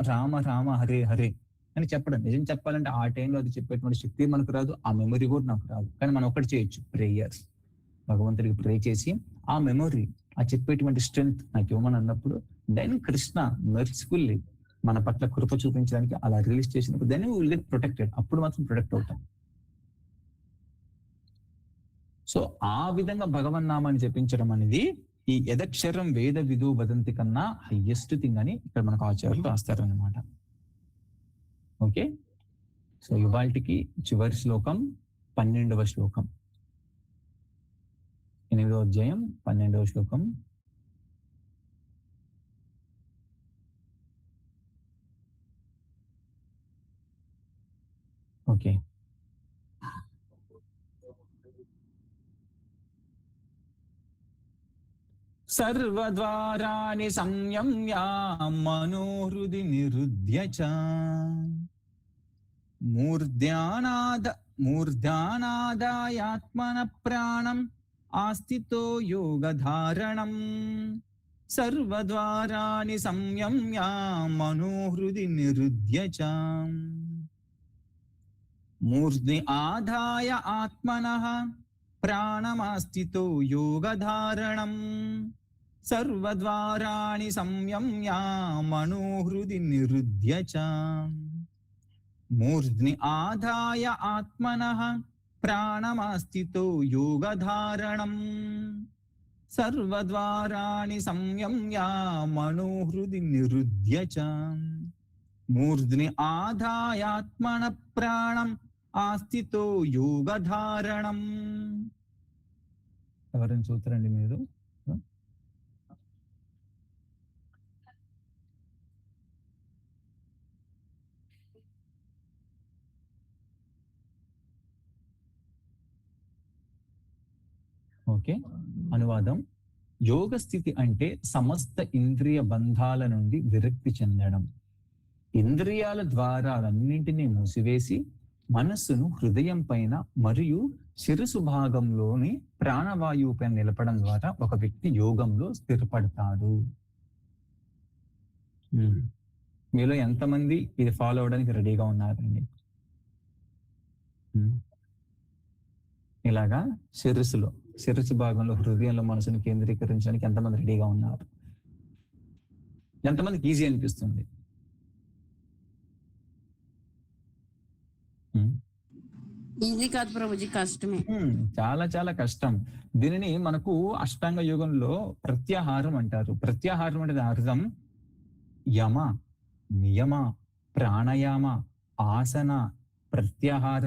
రామ రామ హరే హరే అని చెప్పడం. నిజం చెప్పాలంటే ఆ టైంలో అది చెప్పేటువంటి శక్తి మనకు రాదు, ఆ మెమరీ కూడా నాకు రాదు. కానీ మనం ఒకటి చేయొచ్చు, ప్రేయర్స్. భగవంతుడికి ప్రే చేసి ఆ మెమరీ, ఆ చెప్పేటువంటి స్ట్రెంగ్త్ నాకు ఇవ్వమని అన్నప్పుడు దెన్ కృష్ణ మెర్సిఫుల్లీ మన పట్ల కృప చూపించడానికి అలా రిలీజ్ చేసినప్పుడు దెన్ విల్ గెట్ ప్రొటెక్టెడ్. అప్పుడు మాత్రం ప్రొటెక్ట్ అవుతాం. సో ఆ విధంగా భగవన్నామాన్ని జపించడం అనేది ఈ యదక్షరం వేద విధు వదంతి కన్నా హైయెస్ట్ థింగ్ అని ఇక్కడ మనకు ఆచార్యులు రాస్తారనమాట. ఓకే, సో ఇవాళకి చివరి శ్లోకం 12వ శ్లోకం, 8వ అధ్యాయం 12వ శ్లోకం. ఓకే, సర్వద్వారాణి సంయమ్య మనోహృది నిరుధ్య చ మూర్ధ్యానాదాయాత్మన ప్రాణం ఆస్థితో యోగధారణం. సర్వద్వారాణి సంయమ్య మనోహృది నిరుధ్య చ మూర్ధ్ని ఆదాయ ఆత్మనః ప్రాణమాస్థితో యోగధారణం. సర్వద్వారాణి సంయమ్య మనోహృది నిరుధ్య చ మూర్ధ్ని ఆదాయ ఆత్మనః ప్రాణమాస్థితో యోగధారణం. సర్వద్వారాణి సంయమ్య మనోహృది నిరుధ్య చ మూర్ధ్ని ఆదాయాత్మన ప్రాణం ఆస్థితో యోగధారణం. ఎవరైనా చూస్తారండి మీరు? ఓకే, అనువాదం. యోగ స్థితి అంటే సమస్త ఇంద్రియ బంధాల నుండి విరక్తి చెందడం, ఇంద్రియాల ద్వారాలన్నింటినీ మూసివేసి మనస్సును హృదయం పైన మరియు శిరసు భాగంలోని ప్రాణవాయువు పైన నిలపడం ద్వారా ఒక వ్యక్తి యోగంలో స్థిరపడతాడు. మీలో ఎంతమంది ఇది ఫాలో అవడానికి రెడీగా ఉన్నారండి? ఇలాగా శిరస్సు భాగంలో హృదయంలో మనసుని కేంద్రీకరించడానికి ఎంతమంది రెడీగా ఉన్నారు? ఎంతమందికి ఈజీ అనిపిస్తుంది? ఈజీ కాదు ప్రభుజీ, కష్టమే. చాలా చాలా కష్టం. దీనిని మనకు అష్టాంగ యోగంలో ప్రత్యాహారం అంటారు. ప్రత్యాహారం అంటే అర్థం యమ, నియమ, ప్రాణాయామ, ఆసన, ప్రత్యాహార,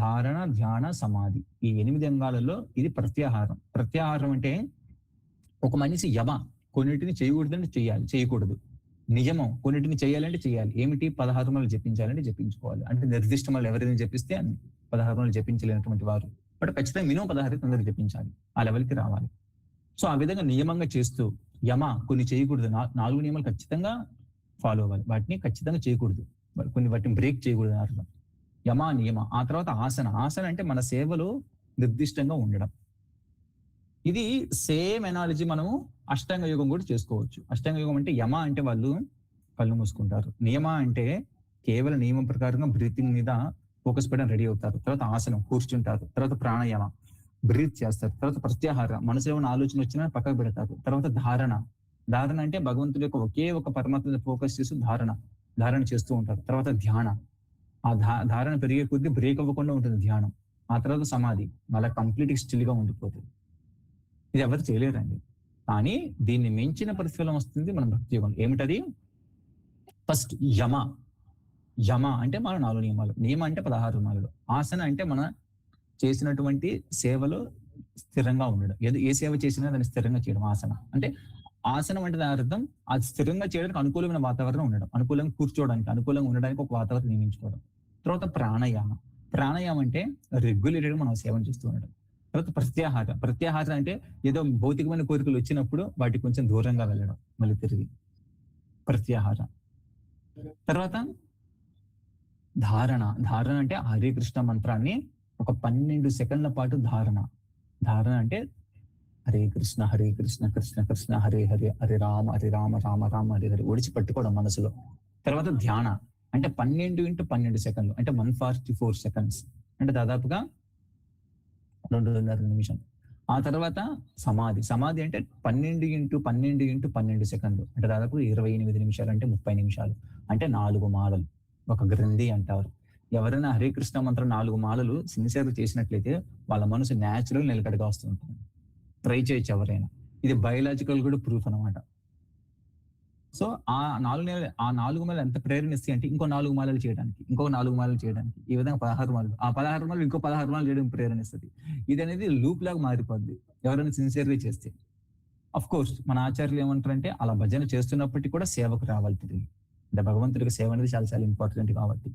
ధారణ, ధ్యాన, సమాధి, ఈ 8 అంగాలలో ఇది ప్రత్యాహారం. ప్రత్యాహారం అంటే ఒక మనిషి యమ, కొన్నిటిని చేయకూడదంటే చేయకూడదు. నియమం, కొన్నిటిని చేయాలంటే చేయాలి. ఏమిటి? 16 మాలలు జపించాలంటే జపించుకోవాలి. అంటే నిర్దిష్ట మాలలు ఎవరైనా జపిస్తే 16 మాలలు జపించలేనటువంటి వారు బట్ ఖచ్చితంగా మినిమం 16 అందరూ జపించాలి, ఆ లెవెల్కి రావాలి. సో ఆ విధంగా నియమంగా చేస్తూ యమ, కొన్ని చేయకూడదు, 4 నియమాలు ఖచ్చితంగా ఫాలో అవ్వాలి, వాటిని ఖచ్చితంగా చేయకూడదు, వాటిని బ్రేక్ చేయకూడదు అర్థం. యమ, నియమ. ఆ తర్వాత ఆసన. ఆసన అంటే మన సేవలో నిర్దిష్టంగా ఉండడం. ఇది సేమ్ ఎనాలజీ మనము అష్టాంగ యోగం కూడా చేసుకోవచ్చు. అష్టాంగ యోగం అంటే యమ అంటే వాళ్ళు కళ్ళు మూసుకుంటారు, నియమ అంటే కేవలం నియమం ప్రకారంగా బ్రీతింగ్ మీద ఫోకస్ పెట్టడం రెడీ అవుతారు, తర్వాత ఆసనం కూర్చుంటారు, తర్వాత ప్రాణాయామ బ్రీత్ చేస్తారు, తర్వాత ప్రత్యాహార మనసులో ఉన్న ఆలోచన వచ్చినా పక్కకు పెడతారు, తర్వాత ధారణ. ధారణ అంటే భగవంతుడి యొక్క ఒకే ఒక పరమాత్మ మీద ఫోకస్ చేస్తూ ధారణ చేస్తూ ఉంటారు. తర్వాత ధ్యాన, ఆ ధారణ పెరిగే కొద్దీ బ్రేక్ అవ్వకుండా ఉంటుంది ధ్యానం. ఆ తర్వాత సమాధి, మళ్ళీ కంప్లీట్ స్టిల్ గా ఉండిపోతుంది. ఇది ఎవరు చేయలేరండి. కానీ దీన్ని మించిన పరిస్థితుల్లో వస్తుంది మన భక్తి యోగం. ఏమిటది? ఫస్ట్ యమ. యమ అంటే మన 4 నియమాలు, నియమ అంటే 16 నియమాలు. ఆసన అంటే మన చేసినటువంటి సేవలో స్థిరంగా ఉండడం, ఏ సేవ చేసినా దాన్ని స్థిరంగా చేయడం ఆసన అంటే. ఆసనం అంటే దాని అర్థం అది స్థిరంగా చేయడానికి అనుకూలమైన వాతావరణం ఉండడం, అనుకూలంగా కూర్చోవడానికి, అనుకూలంగా ఉండడానికి ఒక వాతావరణం నియమించుకోవడం. తర్వాత ప్రాణాయామ. ప్రాణాయామం అంటే రెగ్యులేటెడ్గా మనం సేవన చేస్తూ ఉండడం. తర్వాత ప్రత్యాహార. ప్రత్యాహార అంటే ఏదో భౌతికమైన కోరికలు వచ్చినప్పుడు వాటికి కొంచెం దూరంగా వెళ్ళడం, మళ్ళీ తిరిగి ప్రత్యాహార. తర్వాత ధారణ. ధారణ అంటే హరే కృష్ణ మంత్రాన్ని ఒక 12 సెకండ్ల పాటు ధారణ. ధారణ అంటే హరే కృష్ణ కృష్ణ కృష్ణ హరే హరే, హరే రామ రామ రామ హరే హరే ఒడిచి పట్టుకోవడం మనసులో. తర్వాత ధ్యాన అంటే 12 × 12 సెకండ్లు అంటే 144 సెకండ్స్, అంటే దాదాపుగా 2.5 నిమిషం. ఆ తర్వాత సమాధి. సమాధి అంటే 12 × 12 × 12 సెకండ్లు అంటే దాదాపు 28 నిమిషాలు, అంటే 30 నిమిషాలు, అంటే 4 మాలలు, ఒక గ్రంథి అంటారు. ఎవరైనా హరే కృష్ణ మంత్రం 4 మాలలు సిన్సియర్గా చేసినట్లయితే వాళ్ళ మనసు న్యాచురల్ నిలకడగా వస్తుంటుంది. ట్రై చేయొచ్చు ఎవరైనా, ఇది బయలాజికల్ కూడా ప్రూఫ్ అనమాట. సో ఆ 4 మాలలు ఎంత ప్రేరణిస్తాయి అంటే ఇంకో 4 మాలలు చేయడానికి, ఇంకో 4 మాలలు చేయడానికి, ఈ విధంగా 16 మాలలు, ఆ 16 మాలలు ఇంకో 16 మాలలు చేయడానికి ప్రేరణిస్తుంది. ఇది అనేది లూప్ లాగా మారిపోద్ది ఎవరైనా సిన్సియర్గా చేస్తే. అఫ్ కోర్స్ మన ఆచార్యులు ఏమంటారంటే అలా భజన చేస్తున్నప్పటికీ కూడా సేవకు రావాలి తిరిగి. అంటే భగవంతుడికి సేవ అనేది చాలా చాలా ఇంపార్టెంట్ కాబట్టి.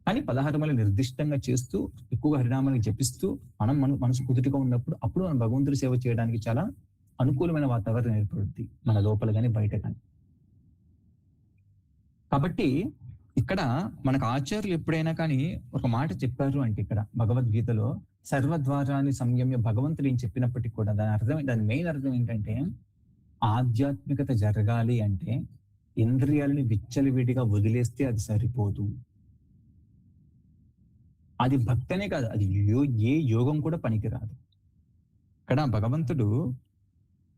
కానీ 16 మాలలు నిర్దిష్టంగా చేస్తూ ఎక్కువగా హరినామాన్ని జపిస్తూ మనసు కుదుటిగా ఉన్నప్పుడు అప్పుడు మనం భగవంతుడి సేవ చేయడానికి చాలా అనుకూలమైన వాతావరణం ఏర్పడుద్ది మన లోపల కానీ బయట కానీ. కాబట్టి ఇక్కడ మనకు ఆచార్యులు ఎప్పుడైనా కానీ ఒక మాట చెప్పారు అంటే ఇక్కడ భగవద్గీతలో సర్వద్వారాన్ని సంయమ్య భగవంతుడు ఏం చెప్పినప్పటికీ కూడా దాని మెయిన్ అర్థం ఏంటంటే ఆధ్యాత్మికత జరగాలి అంటే ఇంద్రియాలని విచ్చలవిడిగా వదిలేస్తే అది సరిపోదు. అది భక్తనే కాదు, అది ఏ యోగం కూడా పనికిరాదు. ఇక్కడ భగవంతుడు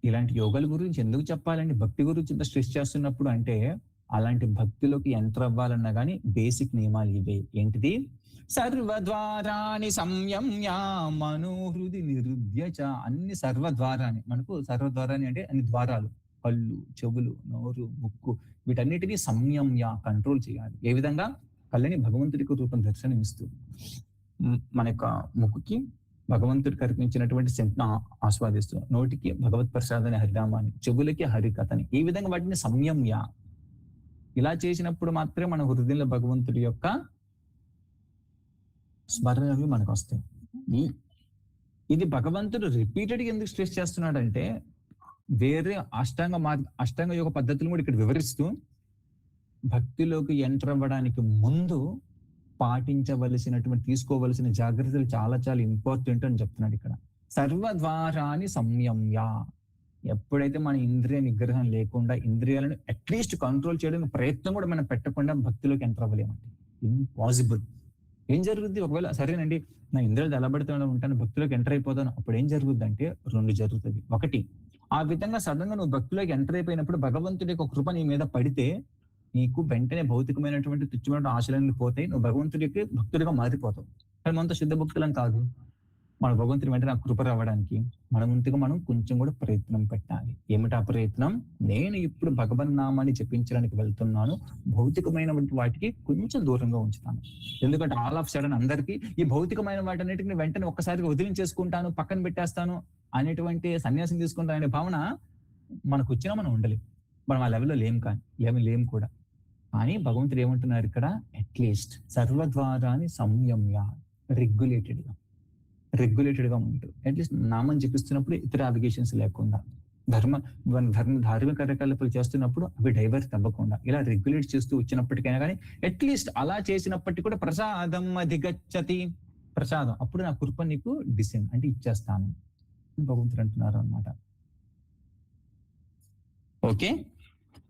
ఇలాంటి యోగాల గురించి ఎందుకు చెప్పాలండి, భక్తి గురించి ఇంత స్ట్రెస్ చేస్తున్నప్పుడు అంటే అలాంటి భక్తిలోకి ఎంటర్ అవ్వాలన్నా కానీ బేసిక్ నియమాలు ఇవే. ఏంటిది? సర్వద్వారాని సంయమ్య మనోహృది నిరుద్యచ. అన్ని సర్వద్వారాన్ని, మనకు సర్వద్వారాన్ని అంటే అన్ని ద్వారాలు, కళ్ళు, చెవులు, నోరు, ముక్కు, వీటన్నిటినీ సంయమ్య కంట్రోల్ చేయాలి. ఏ విధంగా? కళ్ళని భగవంతుడికి రూపం దర్శనమిస్తూ, మన యొక్క ముక్కుకి భగవంతుడికి అర్పించినటువంటి సెంట్ను ఆస్వాదిస్తూ, నోటికి భగవత్ ప్రసాదాన్ని హరినామాన్ని, చెవులకి హరికథని, ఈ విధంగా వాటిని సంయమ్య. ఇలా చేసినప్పుడు మాత్రమే మన హృదయంలో భగవంతుడి యొక్క స్మరణలు మనకు వస్తాయి. ఇది భగవంతుడు రిపీటెడ్గా ఎందుకు స్ట్రెస్ చేస్తున్నాడంటే వేరే అష్టాంగ యోగ పద్ధతులు కూడా ఇక్కడ వివరిస్తూ భక్తిలోకి ఎంటర్ అవ్వడానికి ముందు తీసుకోవలసిన జాగ్రత్తలు చాలా చాలా ఇంపార్టెంట్ అని చెప్తున్నాడు ఇక్కడ. సర్వద్వారాని సంయమ్య. ఎప్పుడైతే మన ఇంద్రియ నిగ్రహం లేకుండా ఇంద్రియాలను అట్లీస్ట్ కంట్రోల్ చేయడానికి ప్రయత్నం కూడా మనం పెట్టకుండా భక్తిలోకి ఎంటర్ అవ్వలేమండి. ఇంపాసిబుల్. ఏం జరుగుద్ది ఒకవేళ సరేనండి నా ఇంద్రియాలు ఎలా పడుతూ ఉంటాను భక్తిలోకి ఎంటర్ అయిపోతాను, అప్పుడు ఏం జరుగుద్ది అంటే 2 జరుగుతుంది. ఒకటి, ఆ విధంగా సడన్ గా నువ్వు భక్తిలోకి ఎంటర్ అయిపోయినప్పుడు భగవంతుడి యొక్క కృప నీ మీద పడితే నీకు వెంటనే భౌతికమైనటువంటి తుచ్చమైన ఆశలన్నీ పోతాయి, నువ్వు భగవంతుడికి భక్తుడిగా మారిపోతావు. కానీ మనతో శుద్ధ భక్తులం కాదు. మన భగవంతుడి వెంటనే ఆ కృప రావడానికి మన ముందుగా మనం కొంచెం కూడా ప్రయత్నం పెట్టాలి. ఏమిటి ఆ ప్రయత్నం? నేను ఇప్పుడు భగవన్ నామాన్ని జపించడానికి వెళ్తున్నాను, భౌతికమైన వాటికి కొంచెం దూరంగా ఉంచుతాను. ఎందుకంటే ఆల్ ఆఫ్ సడన్ అందరికీ ఈ భౌతికమైన వాటన్నిటిని వెంటనే ఒక్కసారిగా వదిలించేసుకుంటాను, పక్కన పెట్టేస్తాను అనేటువంటి సన్యాసం తీసుకుంటాను అనే భావన మనకు వచ్చినా మనం ఉండలేం. మనం ఆ లెవెల్లో లేం కూడా. కానీ భగవంతుడు ఏమంటున్నారు ఇక్కడ? అట్లీస్ట్ సర్వద్వారాన్ని సంయమ్య, రెగ్యులేటెడ్ గా ఉంటుంది. అట్లీస్ట్ నామం జపిస్తున్నప్పుడు ఇతర అలిగేషన్స్ లేకుండా, ధార్మిక కార్యకలాపాలు చేస్తున్నప్పుడు అవి డైవర్ట్ అవ్వకుండా ఇలా రెగ్యులేట్ చేస్తూ వచ్చినప్పటికైనా కానీ అట్లీస్ట్ అలా చేసినప్పటికీ కూడా ప్రసాదం అధిగచ్చతి, ప్రసాదం అప్పుడు నా కృప నీకు డిసెండ్ అంటే ఇచ్చేస్తాను భగవంతుడు అంటున్నారు అన్నమాట. ఓకే,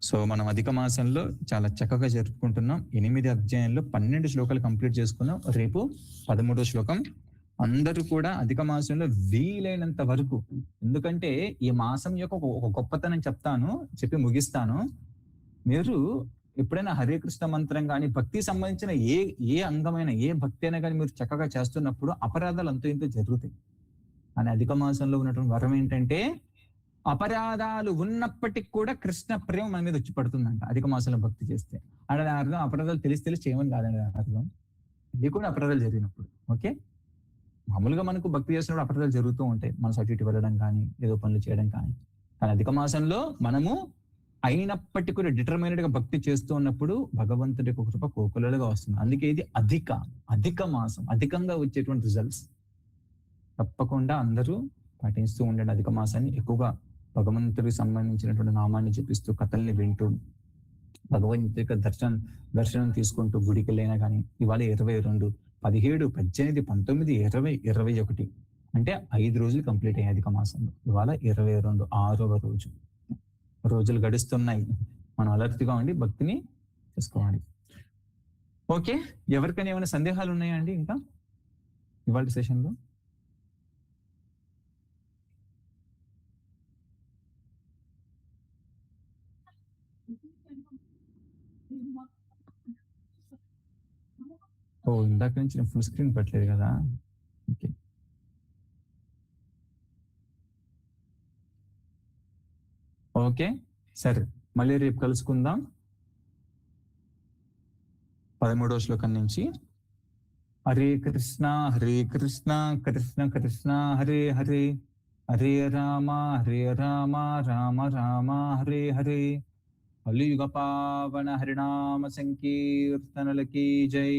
సో మనం అధిక మాసంలో చాలా చక్కగా జరుపుకుంటున్నాం. 8 అధ్యాయంలో 12 శ్లోకాలు కంప్లీట్ చేసుకున్నాం. రేపు 13వ శ్లోకం. అందరూ కూడా అధిక మాసంలో వీలైనంత వరకు, ఎందుకంటే ఈ మాసం యొక్క ఒక గొప్పతనం చెప్పి ముగిస్తాను. మీరు ఎప్పుడైనా హరే కృష్ణ మంత్రం కానీ భక్తి సంబంధించిన ఏ అంగమైన ఏ భక్తి అయినా కానీ మీరు చక్కగా చేస్తున్నప్పుడు అపరాధాలు అంతో ఇంతో జరుగుతాయి. కానీ అధిక మాసంలో ఉన్నటువంటి వరం ఏంటంటే అపరాధాలు ఉన్నప్పటికీ కూడా కృష్ణ ప్రేమ మన మీద వచ్చి పడుతుందంట అధిక మాసంలో భక్తి చేస్తే. అంటే అర్థం అపరాధాలు తెలిసి చేయమని కాదండి అర్థం, ఇది కూడా అపరాధాలు జరిగినప్పుడు. ఓకే, మామూలుగా మనకు భక్తి చేసినప్పుడు అపరాధాలు జరుగుతూ ఉంటాయి, మన సర్టిఫికేట్ వెళ్ళడం కానీ ఏదో పనులు చేయడం కానీ. కానీ అధిక మాసంలో మనము అయినప్పటికీ కూడా డిటర్మైనెడ్ గా భక్తి చేస్తూ ఉన్నప్పుడు భగవంతుడి యొక్క కృప కోకులలుగా వస్తుంది. అందుకే ఇది అధిక మాసం, అధికంగా వచ్చేటువంటి రిజల్ట్స్. తప్పకుండా అందరూ పాటిస్తూ ఉండండి అధిక మాసాన్ని. ఎక్కువగా భగవంతుడికి సంబంధించినటువంటి నామాన్ని జపిస్తూ కథల్ని వింటూ భగవంతుడి యొక్క దర్శనం తీసుకుంటూ గుడికి వెళ్ళైనా కానీ. ఇవాళ 22, 17, 18, 19, 20, 21 అంటే 5 రోజులు కంప్లీట్ అయ్యాయి అధిక మాసంలో. ఇవాళ 22, 6వ రోజు. రోజులు గడుస్తున్నాయి, మనం అలర్ట్గా ఉండి భక్తిని చేసుకోవాలి. ఓకే, ఎవరికైనా ఏమైనా సందేహాలు ఉన్నాయా అండి ఇంకా ఇవాళ సెషన్లో? ఇందాక నుంచి నేను ఫుల్ స్క్రీన్ పెట్టలేదు కదా. ఓకే, ఓకే సరే, మళ్ళీ రేపు కలుసుకుందాం 13వ శ్లోకం నుంచి. హరే కృష్ణ కృష్ణ కృష్ణ హరే హరే, హరే రామ రామ రామ హరే హరే. కలియుగ పావన హరినామ సంకీర్తనలకి జై.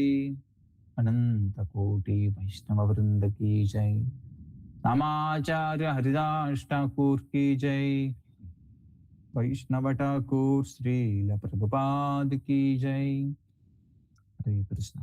అనంత కోటి వైష్ణవ వృంద की जय. रामाचार्य हरिदास ठाकुर की जय. वैष्णव ठाकुर श्रील प्रभुपाद की जय. हरे कृष्ण.